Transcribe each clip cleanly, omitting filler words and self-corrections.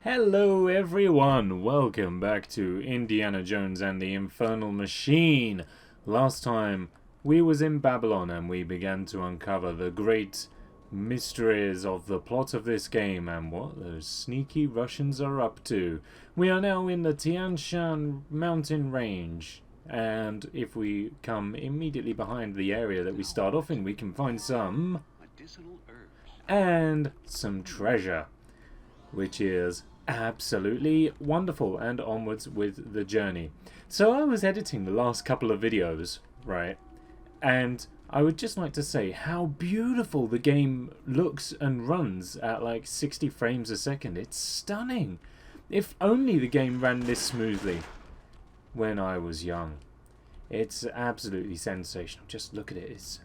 Hello everyone, welcome back to Indiana Jones and the Infernal Machine. Last time we was in Babylon and we began to uncover the great mysteries of the plot of this game and what those sneaky Russians are up to. We are now in the Tian mountain range, and if we come immediately behind the area that we start off in, we can find some medicinal herbs and some treasure, which is absolutely wonderful, and onwards with the journey. So I was editing the last couple of videos, right, and I would just like to say how beautiful the game looks and runs at like 60 frames a second. It's stunning. If only the game ran this smoothly when I was young. It's absolutely sensational. Just look at it. It's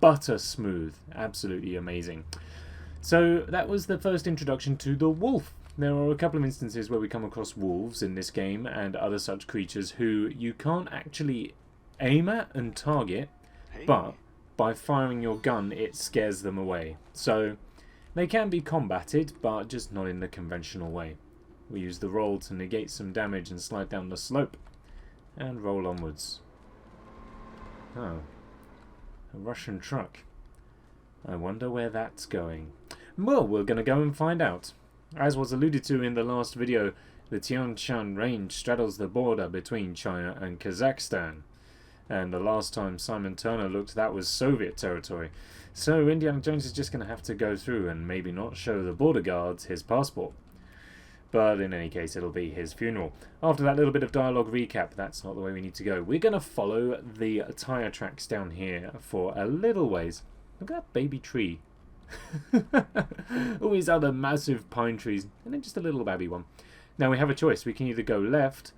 butter smooth. Absolutely amazing. So that was the first introduction to the wolf. There are a couple of instances where we come across wolves in this game and other such creatures who you can't actually aim at and target, but by firing your gun it scares them away. So they can be combated, but just not in the conventional way. We use the roll to negate some damage and slide down the slope and roll onwards. Oh, a Russian truck. I wonder where that's going. Well, we're going to go and find out. As was alluded to in the last video, the Tian range straddles the border between China and Kazakhstan. And the last time Simon Turner looked, that was Soviet territory. So Indiana Jones is just going to have to go through and maybe not show the border guards his passport. But in any case, it'll be his funeral. After that little bit of dialogue recap, that's not the way we need to go. We're going to follow the tyre tracks down here for a little ways. Look at that baby tree. All these other massive pine trees, and then just a little babby one. Now we have a choice. We can either go left,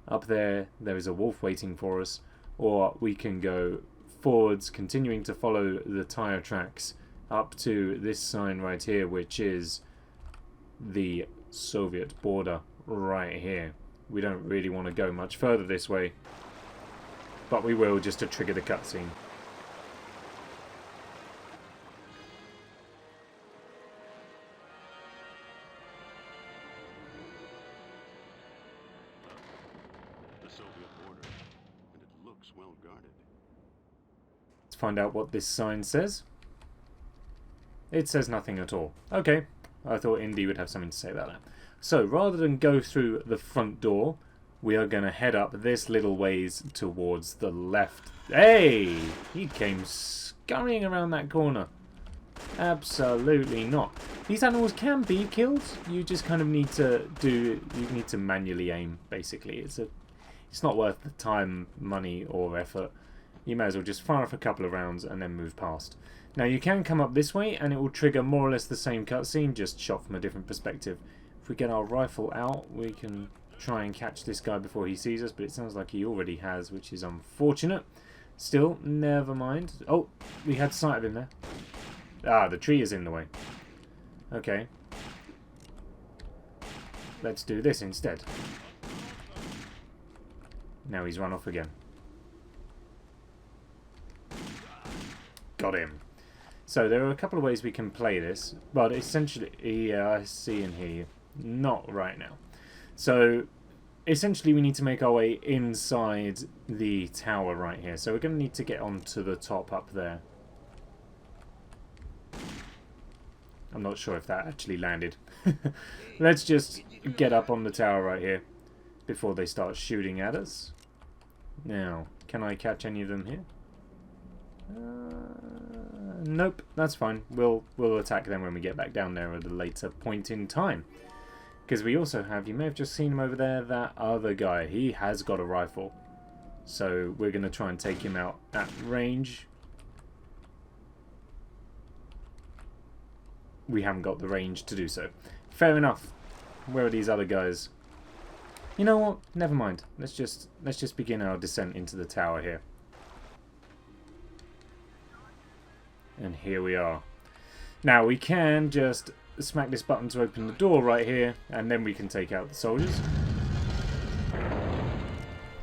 up there is a wolf waiting for us, or we can go forwards, continuing to follow the tyre tracks up to this sign right here, which is the Soviet border right here. We don't really want to go much further this way, but we will, just to trigger the cutscene. Find out what this sign says. It says nothing at all. Okay, I thought Indy would have something to say about that. So rather than go through the front door, we are going to head up this little ways towards the left. Hey! He came scurrying around that corner. Absolutely not. These animals can be killed. You just kind of need to manually aim, basically. It's not worth the time, money or effort. You may as well just fire off a couple of rounds and then move past. Now you can come up this way and it will trigger more or less the same cutscene, just shot from a different perspective. If we get our rifle out, we can try and catch this guy before he sees us, but it sounds like he already has, which is unfortunate. Still, never mind. Oh, we had sight of him there. Ah, the tree is in the way. Okay. Let's do this instead. Now he's run off again. Got him. So there are a couple of ways we can play this, but essentially, yeah, I see and hear you. Not right now. So essentially we need to make our way inside the tower right here. So we're going to need to get onto the top up there. I'm not sure if that actually landed. Let's just get up on the tower right here before they start shooting at us. Now, can I catch any of them here? Nope, that's fine. We'll attack them when we get back down there at a later point in time. Because we also have, you may have just seen him over there, that other guy. He has got a rifle. So we're going to try and take him out at range. We haven't got the range to do so. Fair enough. Where are these other guys? You know what? Never mind. Let's just begin our descent into the tower here. And here we are. Now we can just smack this button to open the door right here, and then we can take out the soldiers.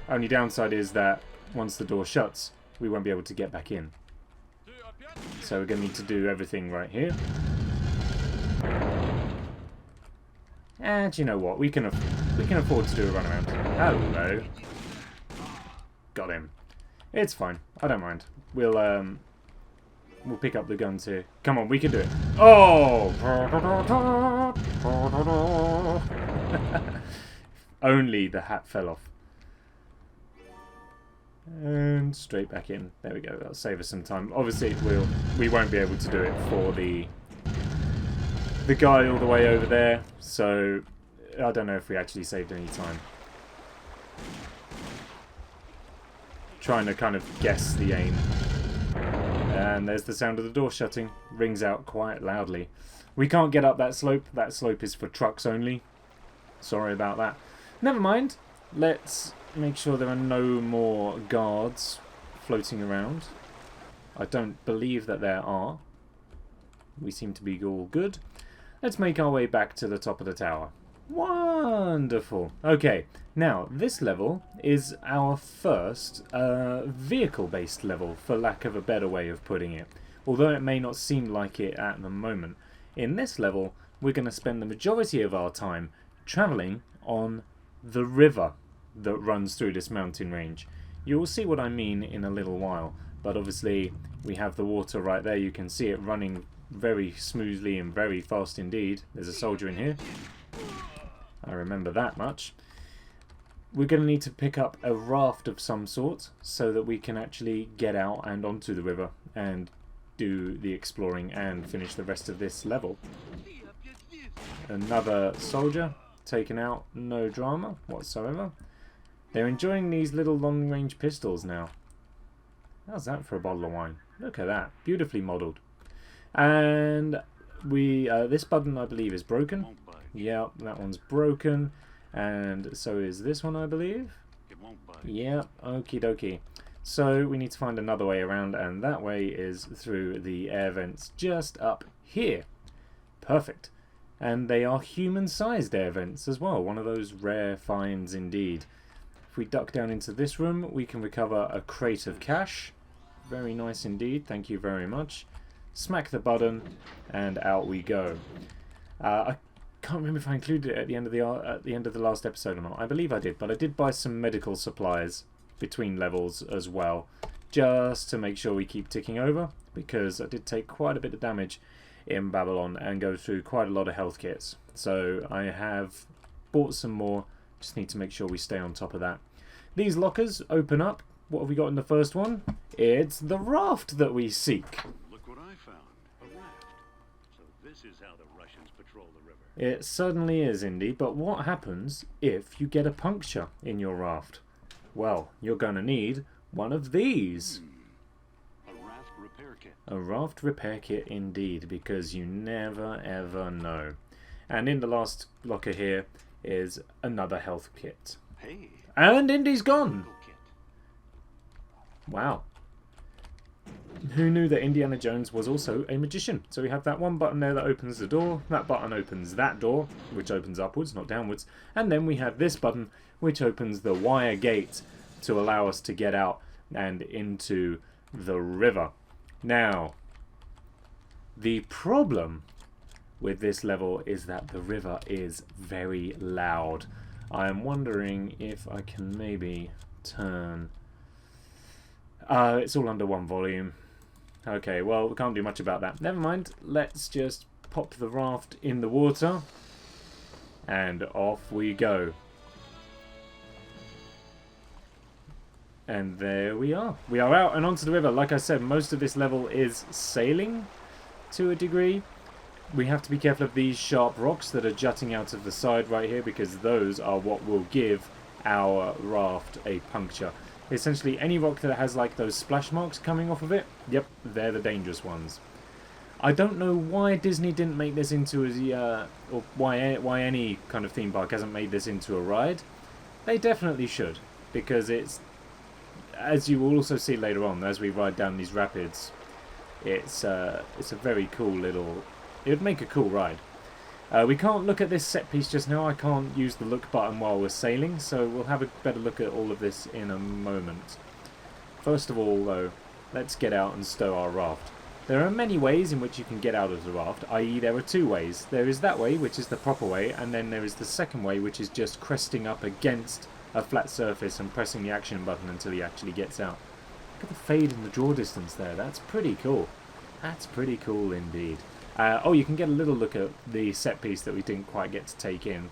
Only downside is that once the door shuts, we won't be able to get back in. So we're going to need to do everything right here. And you know what? We can afford to do a run around. Hello. Got him. It's fine. I don't mind. We'll pick up the guns here. Come on, we can do it. Oh! Only the hat fell off. And straight back in. There we go. That'll save us some time. Obviously, we won't be able to do it for the guy all the way over there. So I don't know if we actually saved any time. Trying to kind of guess the aim. And there's the sound of the door shutting. Rings out quite loudly. We can't get up that slope. That slope is for trucks only. Sorry about that. Never mind. Let's make sure there are no more guards floating around. I don't believe that there are. We seem to be all good. Let's make our way back to the top of the tower. Wonderful. Okay, now this level is our first vehicle-based level, for lack of a better way of putting it. Although it may not seem like it at the moment. In this level, we're going to spend the majority of our time travelling on the river that runs through this mountain range. You will see what I mean in a little while, but obviously we have the water right there. You can see it running very smoothly and very fast indeed. There's a soldier in here. I remember that much. We're going to need to pick up a raft of some sort so that we can actually get out and onto the river and do the exploring and finish the rest of this level. Another soldier taken out, no drama whatsoever. They're enjoying these little long-range pistols now. How's that for a bottle of wine? Look at that, beautifully modelled. And we this button I believe is broken. Yeah, that one's broken, and so is this one I believe. Yeah, okie dokie. So we need to find another way around, and that way is through the air vents just up here. Perfect. And they are human-sized air vents as well, one of those rare finds indeed. If we duck down into this room, we can recover a crate of cash. Very nice indeed, thank you very much. Smack the button, and out we go. I can't remember if I included it at the end of the last episode or not. I believe I did, but I did buy some medical supplies between levels as well, just to make sure we keep ticking over, because I did take quite a bit of damage in Babylon and go through quite a lot of health kits. So I have bought some more, just need to make sure we stay on top of that. These lockers open up. What have we got in the first one? It's the raft that we seek. Look what I found, a raft. So this is how the Russians patrol the river. It certainly is, Indy, but what happens if you get a puncture in your raft? Well, you're going to need one of these. A raft repair kit. A raft repair kit indeed, because you never ever know. And in the last locker here is another health kit. Hey. And Indy's gone! Wow. Who knew that Indiana Jones was also a magician? So we have that one button there that opens the door. That button opens that door, which opens upwards, not downwards. And then we have this button, which opens the wire gate to allow us to get out and into the river. Now, the problem with this level is that the river is very loud. I am wondering if I can maybe turn... it's all under one volume. Okay, well, we can't do much about that. Never mind. Let's just pop the raft in the water. And off we go. And there we are. We are out and onto the river. Like I said, most of this level is sailing to a degree. We have to be careful of these sharp rocks that are jutting out of the side right here, because those are what will give our raft a puncture. Essentially, any rock that has like those splash marks coming off of it, yep, they're the dangerous ones. I don't know why Disney didn't make this into a, or why any kind of theme park hasn't made this into a ride. They definitely should, because it's, as you will also see later on as we ride down these rapids, it's a very cool little, it would make a cool ride. We can't look at this set piece just now. I can't use the look button while we're sailing, so we'll have a better look at all of this in a moment. First of all, though, let's get out and stow our raft. There are many ways in which you can get out of the raft, i.e. there are two ways. There is that way, which is the proper way, and then there is the second way, which is just cresting up against a flat surface and pressing the action button until he actually gets out. Look at the fade in the draw distance there. That's pretty cool. That's pretty cool indeed. Oh, you can get a little look at the set piece that we didn't quite get to take in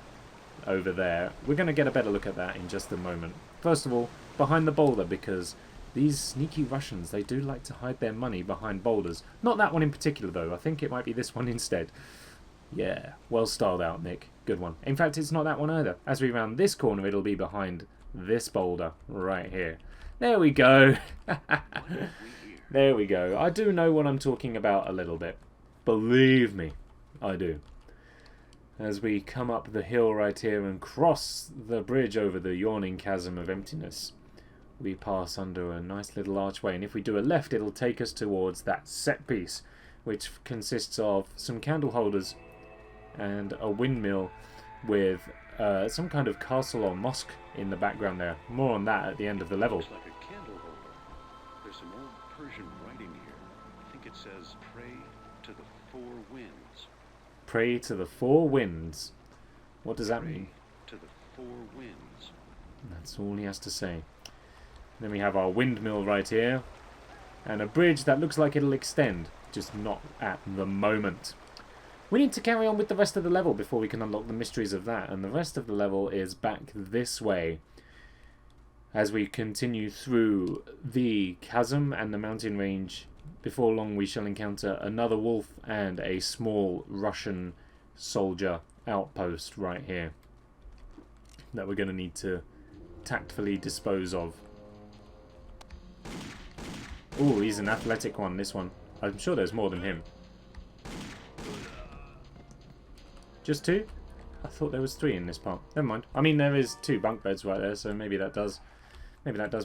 over there. We're going to get a better look at that in just a moment. First of all, behind the boulder, because these sneaky Russians, they do like to hide their money behind boulders. Not that one in particular, though. I think it might be this one instead. Yeah, well styled out, Nick. Good one. In fact, it's not that one either. As we round this corner, it'll be behind this boulder right here. There we go. There we go. I do know what I'm talking about a little bit. Believe me, I do. As we come up the hill right here and cross the bridge over the yawning chasm of emptiness, we pass under a nice little archway, and if we do a left, it'll take us towards that set piece, which consists of some candle holders and a windmill with some kind of castle or mosque in the background there. More on that at the end of the level. Looks like a candle holder. There's some old Persian writing here. I think it says, "Pray to the four winds." Pray to the four winds. What does that mean? To the four winds. That's all he has to say. Then we have our windmill right here, and a bridge that looks like it'll extend, just not at the moment. We need to carry on with the rest of the level before we can unlock the mysteries of that, and the rest of the level is back this way. As we continue through the chasm and the mountain range, before long we shall encounter another wolf and a small Russian soldier outpost right here that we're going to need to tactfully dispose of. Oh, he's an athletic one, this one. I'm sure there's more than him. Just two? I thought there was three in this part. Never mind. I mean, there is two bunk beds right there, so maybe that does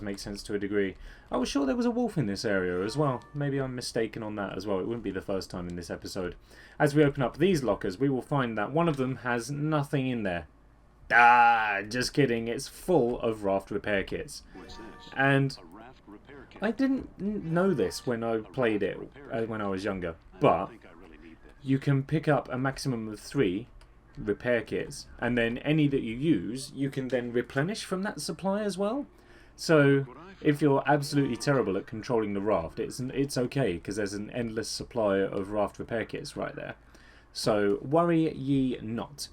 make sense to a degree. I was sure there was a wolf in this area as well. Maybe I'm mistaken on that as well. It wouldn't be the first time in this episode. As we open up these lockers, we will find that one of them has nothing in there. Ah, just kidding. It's full of raft repair kits. What's this? And A raft repair kit. I didn't know this when I played it when I was younger, but think I really need this. you can pick up a maximum of 3 repair kits, and then any that you use, you can then replenish from that supply as well. So if you're absolutely terrible at controlling the raft, it's okay, because there's an endless supply of raft repair kits right there. So worry ye not.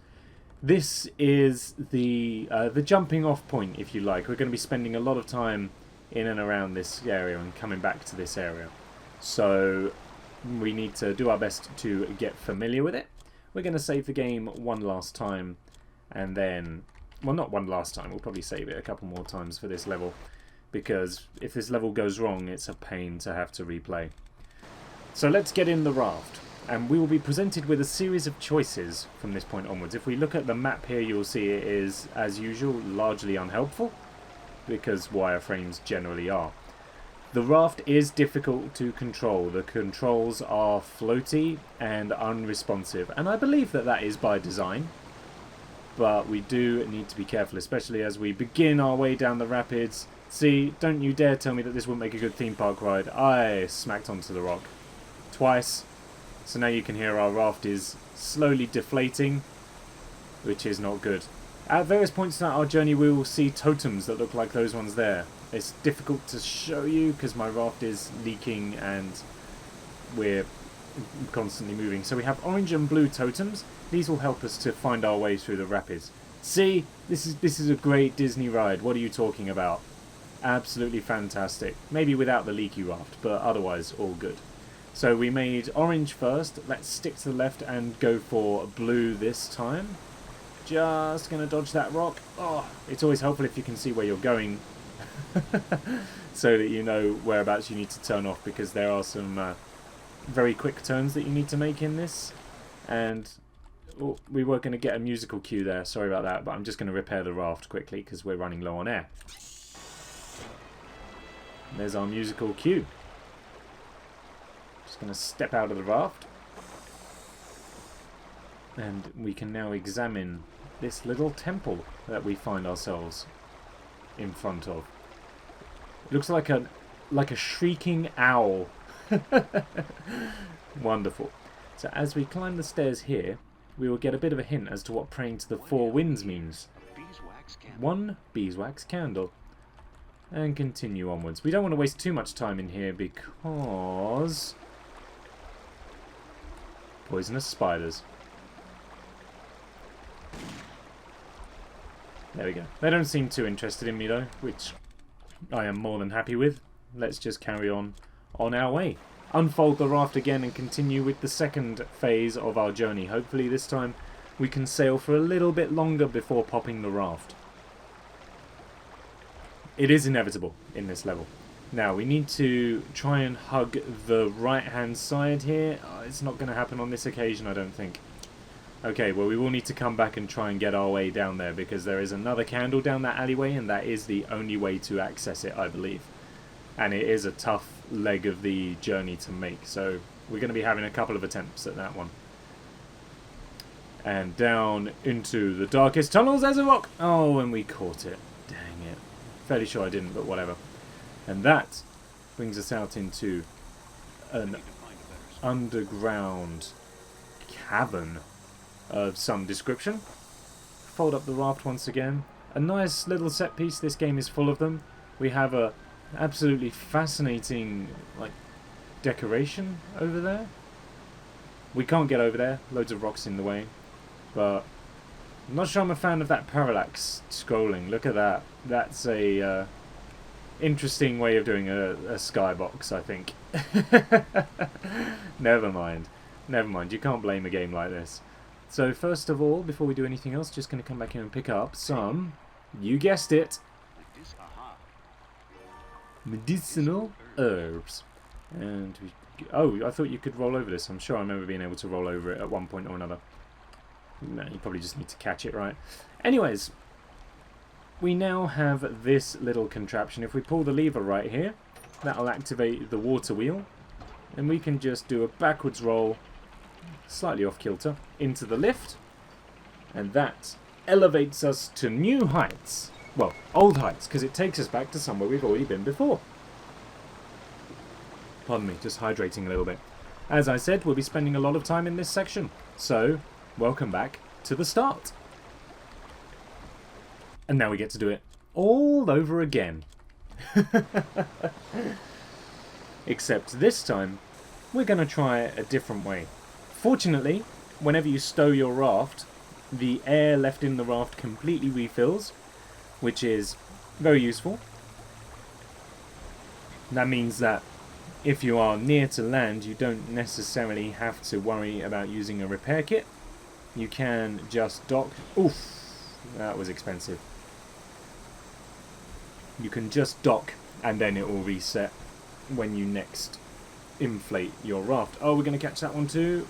This is the jumping off point, if you like. We're going to be spending a lot of time in and around this area and coming back to this area. So we need to do our best to get familiar with it. We're going to save the game one last time, and then, well, not one last time, we'll probably save it a couple more times for this level, because if this level goes wrong, it's a pain to have to replay. So let's get in the raft, and we will be presented with a series of choices from this point onwards. If we look at the map here, you'll see it is, as usual, largely unhelpful, because wireframes generally are. The raft is difficult to control. The controls are floaty and unresponsive, and I believe that that is by design. But we do need to be careful, especially as we begin our way down the rapids. See, don't you dare tell me that this wouldn't make a good theme park ride. I smacked onto the rock twice. So now you can hear our raft is slowly deflating, which is not good. At various points throughout our journey, we will see totems that look like those ones there. It's difficult to show you because my raft is leaking and we're constantly moving. So we have orange and blue totems. These will help us to find our way through the rapids. See, this is a great Disney ride. What are you talking about? Absolutely fantastic. Maybe without the leaky raft, but otherwise all good. So we made orange first. Let's stick to the left and go for blue this time. Just going to dodge that rock. Oh, it's always helpful if you can see where you're going so that you know whereabouts you need to turn off, because there are some very quick turns that you need to make in this. And oh, we were going to get a musical cue there. Sorry about that, but I'm just going to repair the raft quickly because we're running low on air. There's our musical cue. Just going to step out of the raft. And we can now examine this little temple that we find ourselves in front of. It looks like a shrieking owl Wonderful. So as we climb the stairs here, we will get a bit of a hint as to what praying to the four winds means. Beeswax candle. One beeswax candle. And continue onwards. We don't want to waste too much time in here because... poisonous spiders. There we go. They don't seem too interested in me though, which I am more than happy with. Let's just carry on our way. Unfold the raft again and continue with the second phase of our journey. Hopefully this time we can sail for a little bit longer before popping the raft. It is inevitable in this level. Now we need to try and hug the right hand side here. It's not going to happen on this occasion, I don't think. Okay, well we will need to come back and try and get our way down there because there is another candle down that alleyway and that is the only way to access it, I believe. And it is a tough leg of the journey to make, so we're going to be having a couple of attempts at that one. And down into the darkest tunnels, there's a rock! Oh, and we caught it. Dang it. Fairly sure I didn't, but whatever. And that brings us out into an underground cavern of some description. Fold up the raft once again. A nice little set piece. This game is full of them. We have a absolutely fascinating decoration over there. We can't get over there. Loads of rocks in the way. But I'm not sure I'm a fan of that parallax scrolling. Look at that. That's a interesting way of doing a skybox, I think. Never mind. Never mind. You can't blame a game like this. So first of all, before we do anything else, just going to come back here and pick up some, you guessed it, medicinal herbs. And oh, I thought you could roll over this. I'm sure I remember being able to roll over it at one point or another. No, you probably just need to catch it right. Anyways, we now have this little contraption. If we pull the lever right here, that'll activate the water wheel. And we can just do a backwards roll, slightly off kilter, into the lift. And that elevates us to new heights. Well, old heights, because it takes us back to somewhere we've already been before. Pardon me, just hydrating a little bit. As I said, we'll be spending a lot of time in this section. So, welcome back to the start. And now we get to do it all over again. Except this time, we're going to try a different way. Fortunately, whenever you stow your raft, the air left in the raft completely refills, which is very useful. That means that if you are near to land, you don't necessarily have to worry about using a repair kit. You can just dock. Oof, that was expensive. You can just dock and then it will reset when you next inflate your raft. Oh, we're going to catch that one too?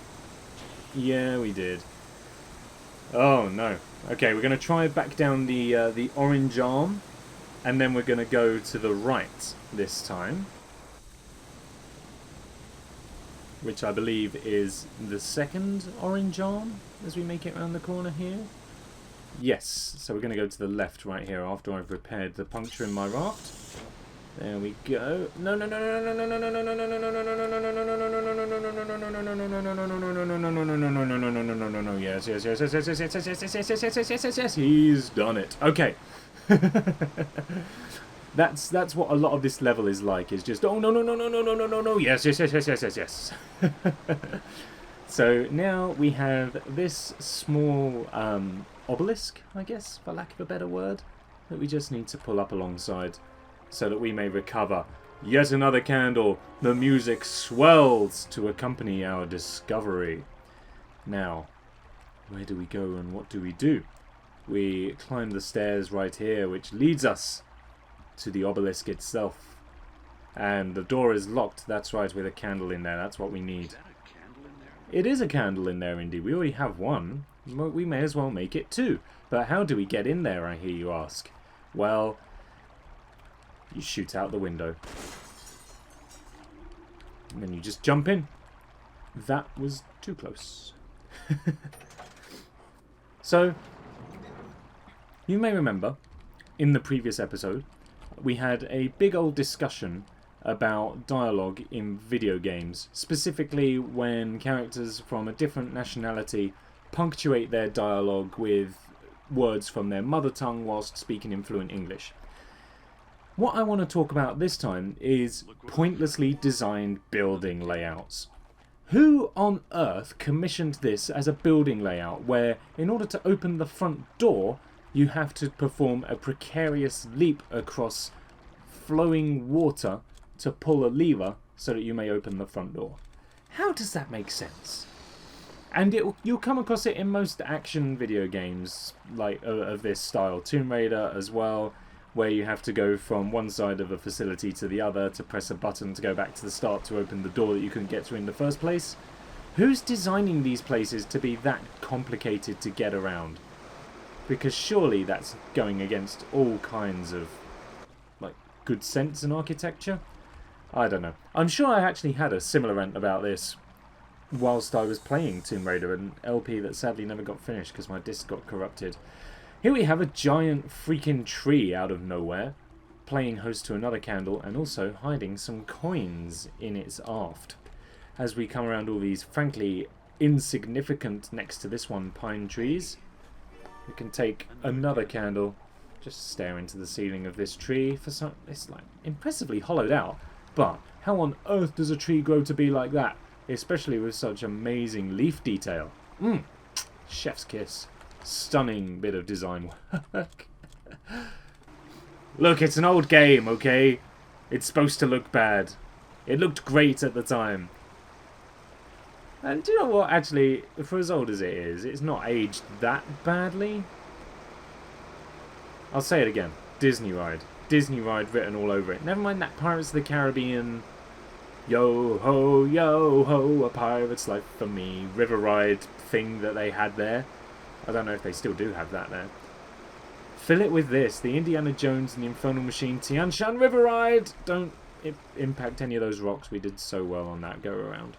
Yeah, we did. Oh no. Okay, we're going to try back down the orange arm, and then we're going to go to the right this time, which I believe is the second orange arm as we make it around the corner here. Yes, so we're going to go to the left right here after I've repaired the puncture in my raft. There we go. No, no, no, no, no, no, no, no, no, no, no, no, no, no, no, no, yes, yes, yes, yes, yes, yes, yes, yes, yes, yes, yes, yes, yes, yes, yes, yes, he's done it. Okay. That's what a lot of this level is like, is just, oh, no, no, no, no, no, no, no, no, no, yes, yes, yes, yes, yes, yes, yes. So now we have this small obelisk, I guess, for lack of a better word, that we just need to pull up alongside so that we may recover yet another candle. The music swells to accompany our discovery. Now, where do we go and what do we do? We climb the stairs right here, which leads us to the obelisk itself. And the door is locked, that's right, with a candle in there. That's what we need. Is that a candle in there? It is a candle in there, Indy. We already have one. We may as well make it two. But how do we get in there, I hear you ask? Well, you shoot out the window. And then you just jump in. That was too close. So, you may remember, in the previous episode, we had a big old discussion about dialogue in video games, specifically when characters from a different nationality punctuate their dialogue with words from their mother tongue whilst speaking in fluent English. What I want to talk about this time is pointlessly designed building layouts. Who on earth commissioned this as a building layout where, in order to open the front door, you have to perform a precarious leap across flowing water to pull a lever so that you may open the front door? How does that make sense? And you'll come across it in most action video games like of this style. Tomb Raider as well, where you have to go from one side of a facility to the other to press a button to go back to the start to open the door that you couldn't get to in the first place. Who's designing these places to be that complicated to get around? Because surely that's going against all kinds of like good sense in architecture. I don't know. I'm sure I actually had a similar rant about this whilst I was playing Tomb Raider, an LP that sadly never got finished because my disc got corrupted. Here we have a giant freaking tree out of nowhere, playing host to another candle and also hiding some coins in its aft. As we come around all these frankly insignificant next to this one pine trees, we can take another candle, just stare into the ceiling of this tree for some. It's like impressively hollowed out, but how on earth does a tree grow to be like that? Especially with such amazing leaf detail. Chef's kiss. Stunning bit of design work. Look, it's an old game, okay? It's supposed to look bad. It looked great at the time. And do you know what? Actually, for as old as it is, it's not aged that badly. I'll say it again. Disney ride. Disney ride written all over it. Never mind that Pirates of the Caribbean, yo ho, a pirate's life for me, river ride thing that they had there. I don't know if they still do have that there. Fill it with this. The Indiana Jones and the Infernal Machine Tian River Ride. Don't impact any of those rocks. We did so well on that go around.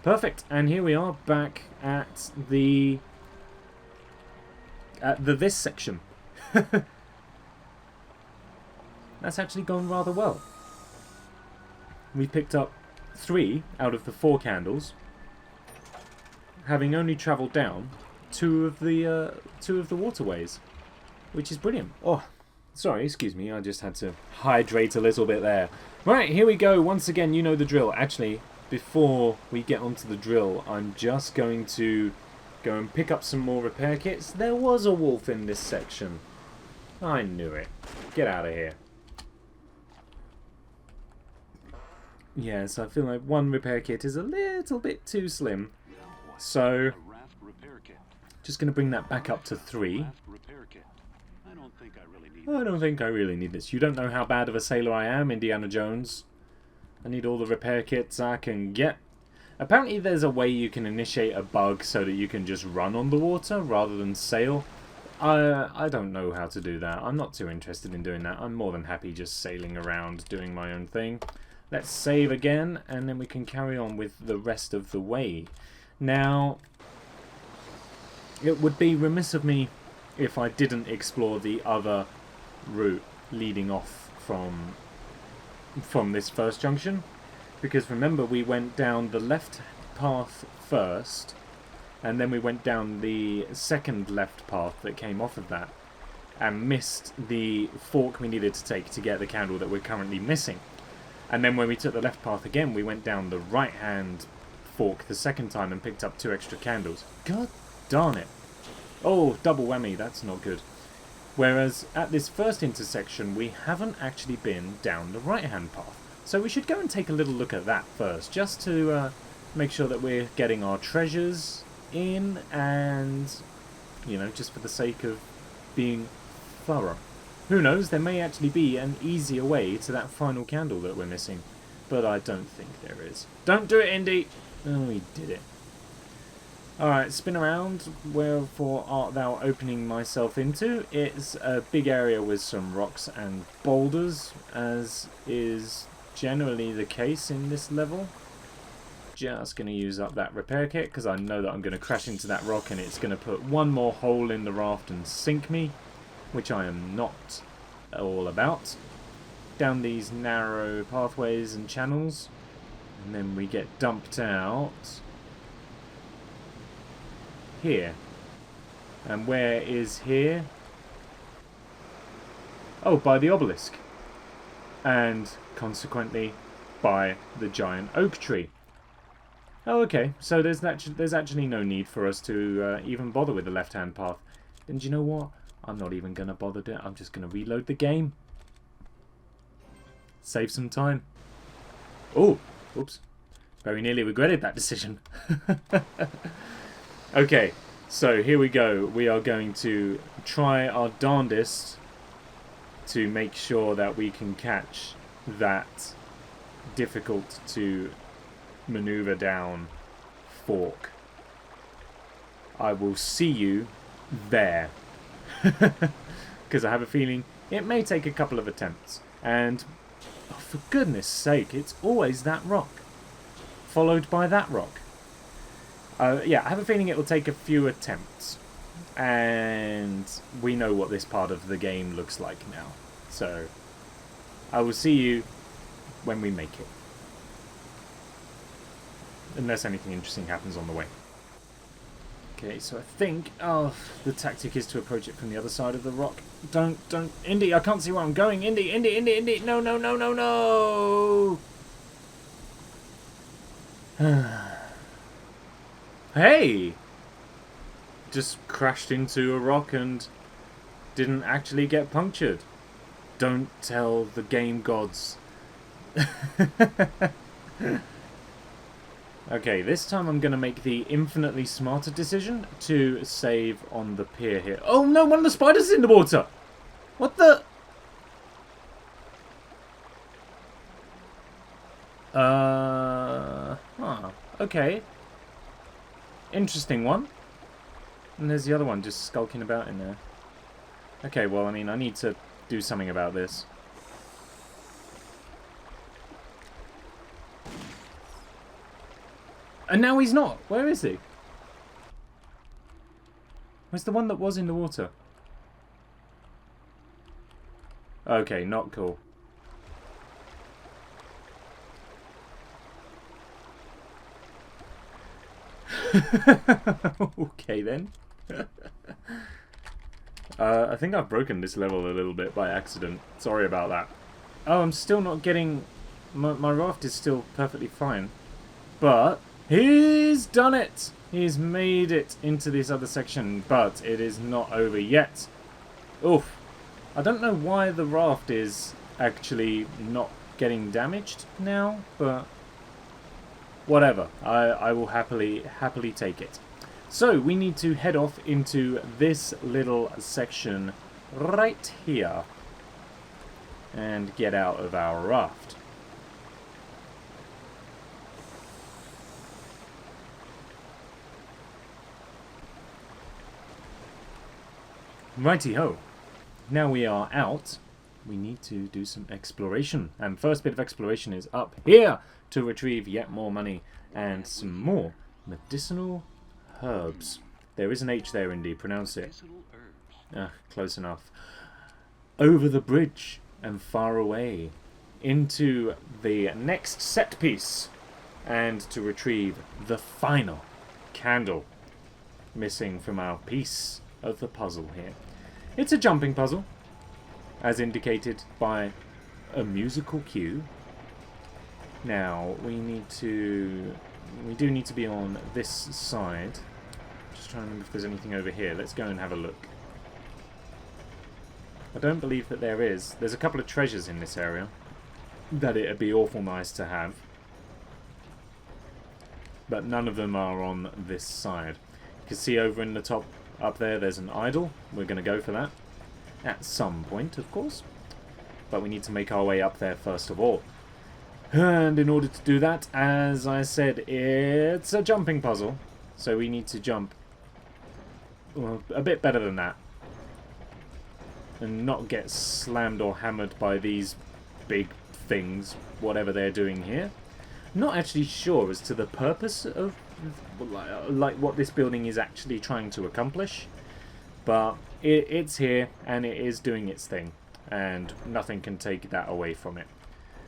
Perfect. And here we are back at the this section. That's actually gone rather well. We picked up 3 out of the 4 candles, having only travelled down two of the waterways, which is brilliant. Oh, sorry, excuse me, I just had to hydrate a little bit there. Right, here we go. Once again, you know the drill. Actually, before we get onto the drill, I'm just going to go and pick up some more repair kits. There was a wolf in this section. I knew it. Get out of here. Yes, I feel like 1 repair kit is a little bit too slim. So, just going to bring that back up to 3. I don't think I really need this. You don't know how bad of a sailor I am, Indiana Jones. I need all the repair kits I can get. Apparently there's a way you can initiate a bug so that you can just run on the water rather than sail. I don't know how to do that. I'm not too interested in doing that. I'm more than happy just sailing around doing my own thing. Let's save again, and then we can carry on with the rest of the way. Now, it would be remiss of me if I didn't explore the other route leading off from this first junction. Because remember, we went down the left path first, and then we went down the second left path that came off of that, and missed the fork we needed to take to get the candle that we're currently missing. And then when we took the left path again, we went down the right-hand fork the second time and picked up 2 extra candles. God darn it. Oh, double whammy, that's not good. Whereas at this first intersection, we haven't actually been down the right-hand path. So we should go and take a little look at that first, just to make sure that we're getting our treasures in, and, you know, just for the sake of being thorough. Who knows, there may actually be an easier way to that final candle that we're missing. But I don't think there is. Don't do it, Indy! Oh, we did it. Alright, spin around. Wherefore art thou opening myself into? It's a big area with some rocks and boulders, as is generally the case in this level. Just going to use up that repair kit, because I know that I'm going to crash into that rock and it's going to put one more hole in the raft and sink me, which I am not all about. down these narrow pathways and channels, and then we get dumped out here. And where is here? Oh, by the obelisk. And consequently by the giant oak tree. Oh, okay. So there's actually no need for us to even bother with the left-hand path. And you know what? I'm not even going to bother doing it. I'm just going to reload the game. Save some time. Oh, oops. Very nearly regretted that decision. Okay, so here we go. We are going to try our darndest to make sure that we can catch that difficult to maneuver down fork. I will see you there. Because I have a feeling it may take a couple of attempts. And, oh, for goodness sake, it's always that rock. Followed by that rock. Yeah, I have a feeling it will take a few attempts. And we know what this part of the game looks like now. So, I will see you when we make it. Unless anything interesting happens on the way. Okay, so I think, oh, the tactic is to approach it from the other side of the rock. Don't, Indy, I can't see where I'm going. Indy, no, no, no, no, no. Hey! Just crashed into a rock and didn't actually get punctured. Don't tell the game gods. Okay, this time I'm going to make the infinitely smarter decision to save on the pier here. Oh no, one of the spiders is in the water! What the... okay. Interesting one. And there's the other one just skulking about in there. Okay, well, I mean, I need to do something about this. And now he's not. Where is he? Where's the one that was in the water? Okay, not cool. Okay then. I think I've broken this level a little bit by accident. Sorry about that. Oh, I'm still not getting... My raft is still perfectly fine. But he's done it! He's made it into this other section, but it is not over yet. Oof. I don't know why the raft is actually not getting damaged now, but... whatever. I will happily take it. So, we need to head off into this little section right here. And get out of our raft. Righty-ho. Now we are out, we need to do some exploration. And first bit of exploration is up here to retrieve yet more money and some more medicinal herbs. There is an H there, Indy. Pronounce it. Close enough. Over the bridge and far away into the next set piece and to retrieve the final candle missing from our piece of the puzzle here. It's a jumping puzzle, as indicated by a musical cue. Now, we do need to be on this side. Just trying to remember if there's anything over here. Let's go and have a look. I don't believe that there is. There's a couple of treasures in this area that it'd be awful nice to have. But none of them are on this side. You can see over in the top up there, there's an idol. We're going to go for that. At some point, of course. But we need to make our way up there first of all. And in order to do that, as I said, it's a jumping puzzle. So we need to jump, well, a bit better than that. And not get slammed or hammered by these big things, whatever they're doing here. Not actually sure as to the purpose of, like what this building is actually trying to accomplish. But it's here, and it is doing its thing. and nothing can take that away from it.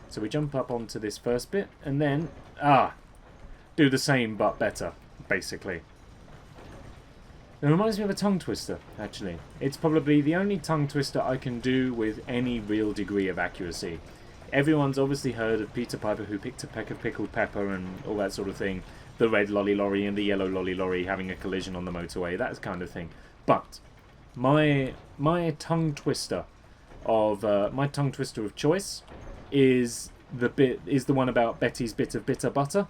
So we jump up onto this first bit, and then, do the same but better, basically. It reminds me of a tongue twister, actually. It's probably the only tongue twister I can do with any real degree of accuracy. Everyone's obviously heard of Peter Piper who picked a peck of pickled pepper and all that sort of thing. The red lolly lorry and the yellow lolly lorry having a collision on the motorway, that kind of thing. But my tongue twister of choice is the one about Betty's bit of bitter butter.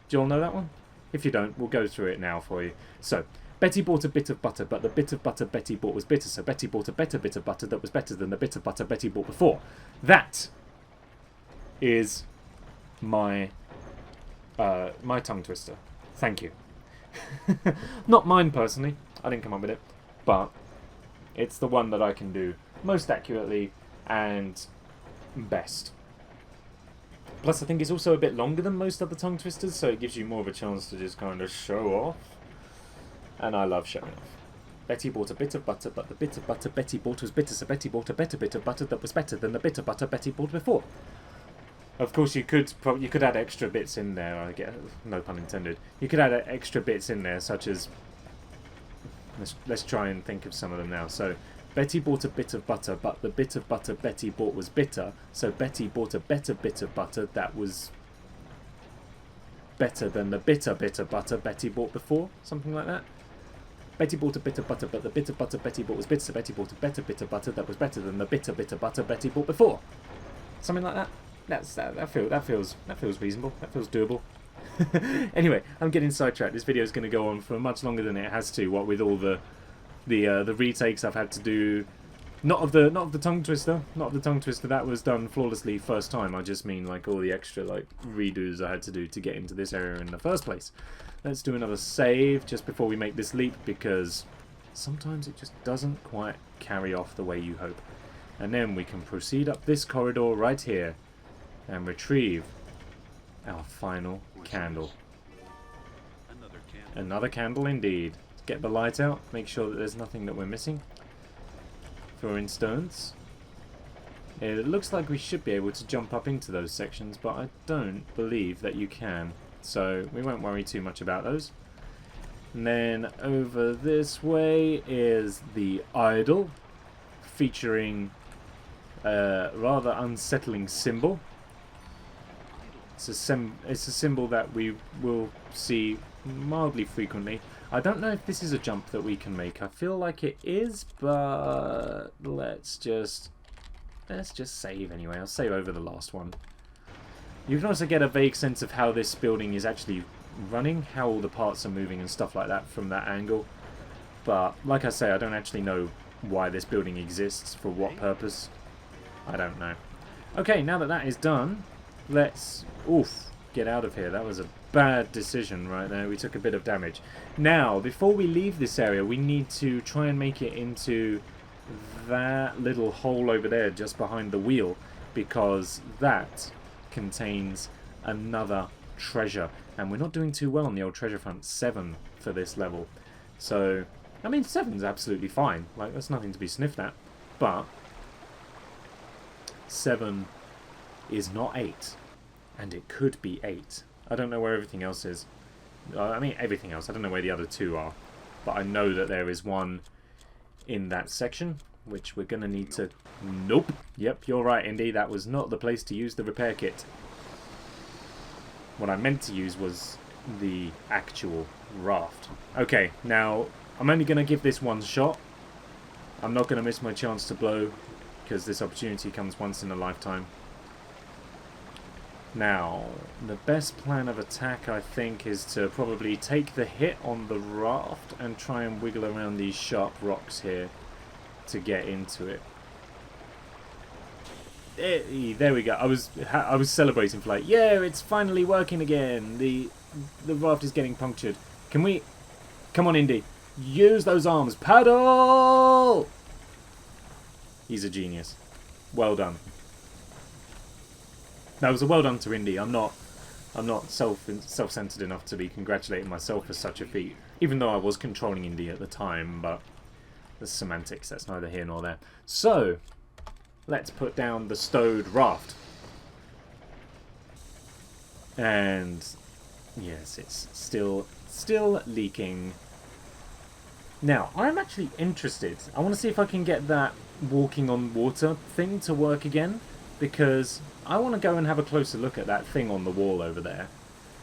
Do you all know that one? If you don't, we'll go through it now for you. So, Betty bought a bit of butter, but the bit of butter Betty bought was bitter, so Betty bought a better bit of butter that was better than the bit of butter Betty bought before. That is my tongue twister. Thank you. Not mine personally. I didn't come up with it, but it's the one that I can do most accurately and best. Plus, I think it's also a bit longer than most other tongue twisters, so it gives you more of a chance to just kind of show off. And I love showing off. Betty bought a bit of butter, but the bit of butter Betty bought was bitter, so Betty bought a better bit of butter that was better than the bit of butter Betty bought before. Of course, you could add extra bits in there. I guess, no pun intended. You could add extra bits in there, such as let's try and think of some of them now. So, Betty bought a bit of butter, but the bit of butter Betty bought was bitter, so Betty bought a better bit of butter that was better than the bitter bit of butter Betty bought before. Something like that. Betty bought a bit of butter, but the bit of butter Betty bought was bitter, so Betty bought a better bit of butter that was better than the bitter bit of butter Betty bought before. Something like that. That feels reasonable. That feels doable. Anyway, I'm getting sidetracked. This video is going to go on for much longer than it has to. What with all the retakes I've had to do, not of the tongue twister, that was done flawlessly first time. I just mean like all the extra like redos I had to do to get into this area in the first place. Let's do another save just before we make this leap, because sometimes it just doesn't quite carry off the way you hope. And then we can proceed up this corridor right here and retrieve our final candle. Another candle indeed. Get the light out, make sure that there's nothing that we're missing. For instance, it looks like we should be able to jump up into those sections, but I don't believe that you can. So we won't worry too much about those. And then over this way is the idol, featuring a rather unsettling symbol. It's a symbol that we will see mildly frequently. I don't know if this is a jump that we can make. I feel like it is, but let's just save anyway. I'll save over the last one. You can also get a vague sense of how this building is actually running, how all the parts are moving and stuff like that from that angle. But like I say, I don't actually know why this building exists, for what purpose. I don't know. Okay, now that that is done, let's get out of here. That was a bad decision right there. We took a bit of damage. Now, before we leave this area, we need to try and make it into that little hole over there just behind the wheel, because that contains another treasure, and we're not doing too well on the old treasure front. 7 for this level. So, I mean, 7's absolutely fine. Like, that's nothing to be sniffed at. But 7 is not 8, and it could be 8. I don't know where everything else is. I mean, everything else. I don't know where the other 2 are, but I know that there is one in that section, which we're going to need to... Nope. Yep, you're right, Indy. That was not the place to use the repair kit. What I meant to use was the actual raft. Okay, now, I'm only going to give this one shot. I'm not going to miss my chance to blow, because this opportunity comes once in a lifetime. Now, the best plan of attack, I think, is to probably take the hit on the raft and try and wiggle around these sharp rocks here to get into it. There we go. I was celebrating for like, yeah, it's finally working again. The raft is getting punctured. Can we... Come on, Indy. Use those arms. Paddle! He's a genius. Well done. That was a well done to Indy. I'm not self-centered enough to be congratulating myself for such a feat, even though I was controlling Indy at the time. But the semantics, that's neither here nor there. So let's put down the stowed raft. And yes, it's still leaking. Now, I'm actually interested. I want to see if I can get that walking on water thing to work again, because I want to go and have a closer look at that thing on the wall over there.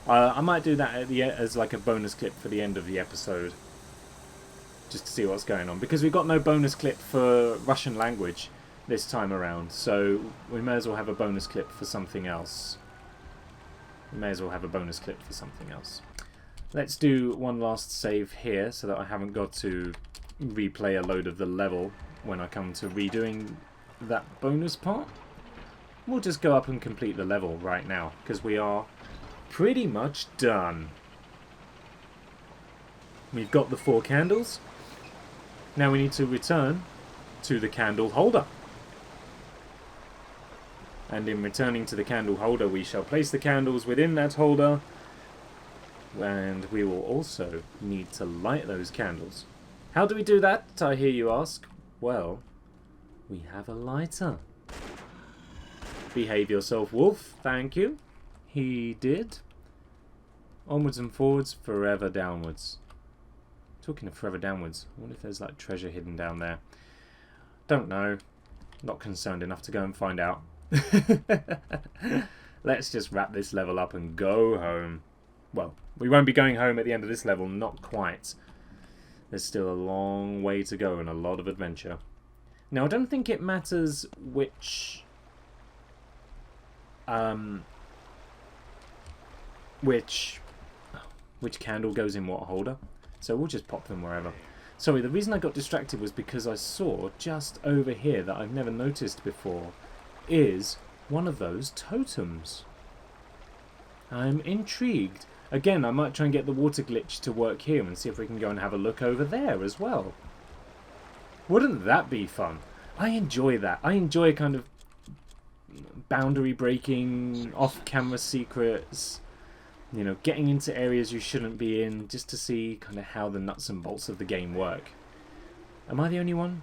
I might do that at as like a bonus clip for the end of the episode, just to see what's going on, because we've got no bonus clip for Russian language this time around, so we may as well have a bonus clip for something else. Let's do one last save here, so that I haven't got to replay a load of the level when I come to redoing that bonus part. We'll just go up and complete the level right now, because we are pretty much done. We've got the 4 candles. Now we need to return to the candle holder. And in returning to the candle holder, we shall place the candles within that holder. And we will also need to light those candles. How do we do that, I hear you ask? Well, we have a lighter. Behave yourself, wolf. Thank you. He did. Onwards and forwards, forever downwards. Talking of forever downwards, I wonder if there's like treasure hidden down there. Don't know. Not concerned enough to go and find out. Let's just wrap this level up and go home. Well, we won't be going home at the end of this level, not quite. There's still a long way to go and a lot of adventure. Now, I don't think it matters which candle goes in what holder, so we'll just pop them wherever. Sorry, the reason I got distracted was because I saw just over here that I've never noticed before is one of those totems. I'm intrigued. Again, I might try and get the water glitch to work here and see if we can go and have a look over there as well. Wouldn't that be fun? I enjoy that. I enjoy kind of boundary breaking, off-camera secrets, you know, getting into areas you shouldn't be in, just to see kind of how the nuts and bolts of the game work. Am I the only one?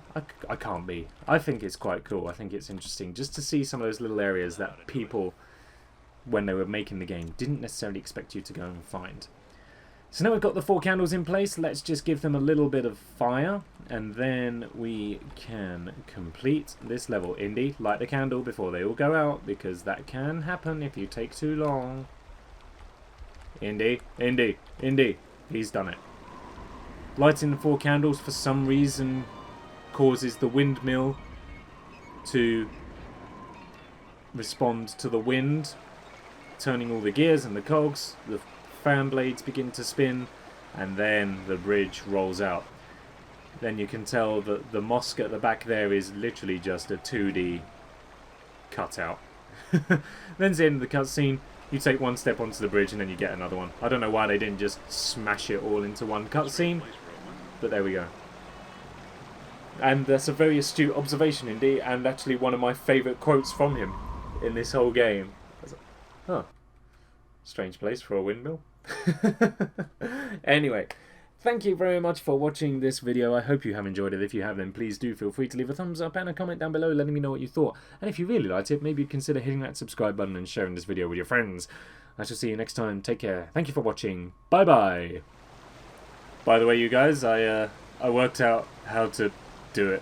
I can't be. I think it's quite cool. I think it's interesting just to see some of those little areas that people, when they were making the game, didn't necessarily expect you to go and find. So now we've got the 4 candles in place, let's just give them a little bit of fire, and then we can complete this level. Indy, light the candle before they all go out, because that can happen if you take too long. Indy, Indy, Indy. He's done it. Lighting the 4 candles for some reason causes the windmill to respond to the wind, turning all the gears and the cogs. The fan blades begin to spin, and then the bridge rolls out. Then you can tell that the mosque at the back there is literally just a 2D cutout. Then's the end of the cutscene. You take one step onto the bridge and then you get another one. I don't know why they didn't just smash it all into one cutscene, but there we go. And that's a very astute observation, Indy, and actually one of my favourite quotes from him in this whole game. I was like, huh, strange place for a windmill. Anyway, thank you very much for watching this video. I hope you have enjoyed it. If you have, then please do feel free to leave a thumbs up and a comment down below letting me know what you thought. And if you really liked it, maybe consider hitting that subscribe button and sharing this video with your friends. I shall see you next time. Take care. Thank you for watching. Bye bye. By the way, you guys, I worked out how to do it.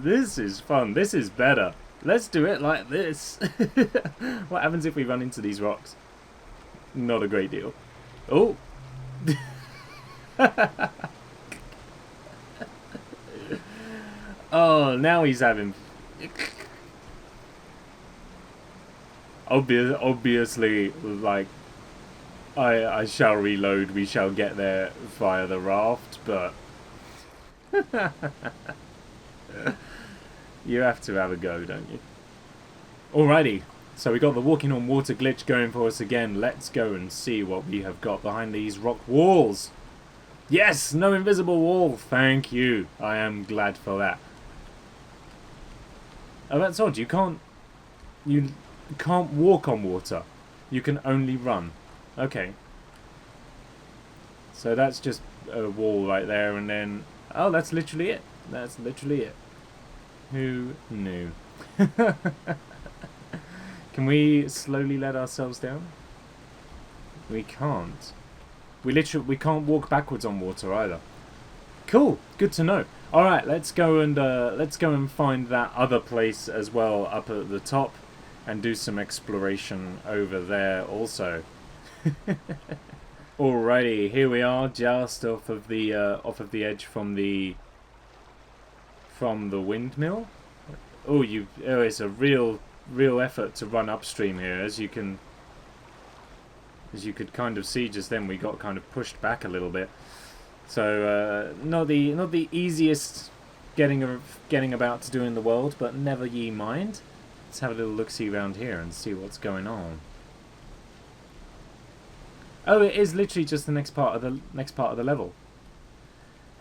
This is fun. This is better. Let's do it like this. What happens if we run into these rocks? Not a great deal. Oh. Oh, now he's having... Obviously, like, I shall reload, we shall get there via the raft, but... You have to have a go, don't you? Alrighty, so we got the walking on water glitch going for us again. Let's go and see what we have got behind these rock walls. Yes, no invisible wall, thank you. I am glad for that. Oh, that's odd, you can't walk on water. You can only run. Okay. So that's just a wall right there, and then... Oh, that's literally it. That's literally it. Who knew? Can we slowly let ourselves down? We can't. We can't walk backwards on water either. Cool. Good to know. All right, let's go and find that other place as well up at the top, and do some exploration over there also. Alrighty, here we are, just off of the edge from the windmill. Oh, it's a real effort to run upstream here, as you could kind of see just then. We got kind of pushed back a little bit, so not the easiest getting about to do in the world, but never ye mind. Let's have a little look-see around here and see what's going on. Oh, it is literally just the next part of the level.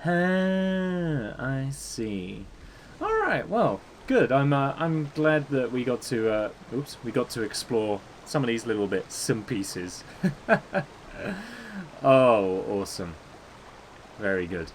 I see. All right, well, good. I'm glad that we got to explore some of these little bits and pieces. Oh, awesome. Very good.